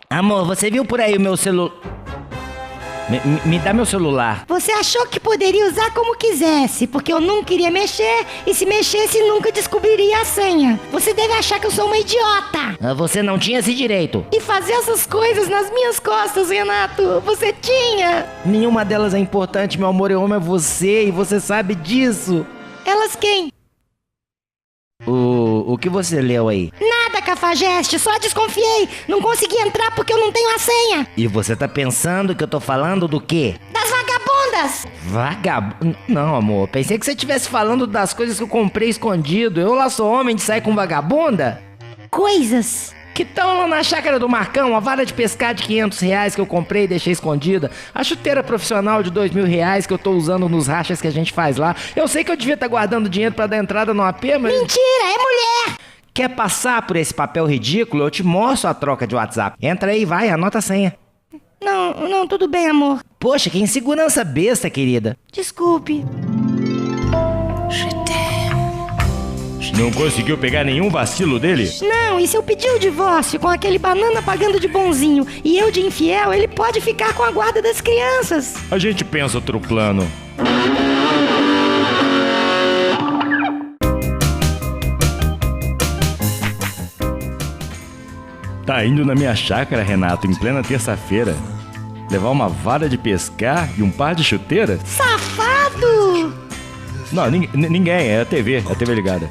Amor, você viu por aí o meu celular? Me dá meu celular. Você achou que poderia usar como quisesse, porque eu não queria mexer, e se mexesse nunca descobriria a senha. Você deve achar que eu sou uma idiota. Você não tinha esse direito. E fazer essas coisas nas minhas costas, Renato, você tinha. Nenhuma delas é importante, meu amor, eu amo você e você sabe disso. Elas quem? O que você leu aí? Nada, Cafajeste, só desconfiei. Não consegui entrar porque eu não tenho a senha. E você tá pensando que eu tô falando do quê? Das vagabundas. Não, amor, pensei que você estivesse falando das coisas que eu comprei escondido. Eu lá sou homem de sair com vagabunda? Coisas. Que estão lá na chácara do Marcão, a vara de pescar de R$500 que eu comprei e deixei escondida, a chuteira profissional de R$2.000 que eu tô usando nos rachas que a gente faz lá. Eu sei que eu devia estar guardando dinheiro pra dar entrada no AP, mas... Mentira, é mulher! Quer passar por esse papel ridículo? Eu te mostro a troca de WhatsApp. Entra aí, vai, anota a senha. Não, tudo bem, amor. Poxa, que insegurança besta, querida. Desculpe. Não conseguiu pegar nenhum vacilo dele? Não, e se eu pedir o divórcio com aquele banana pagando de bonzinho e eu de infiel, ele pode ficar com a guarda das crianças. A gente pensa outro plano. Tá indo na minha chácara, Renato, em plena terça-feira. Levar uma vara de pescar e um par de chuteiras? Safado! Não, ninguém, é a TV ligada.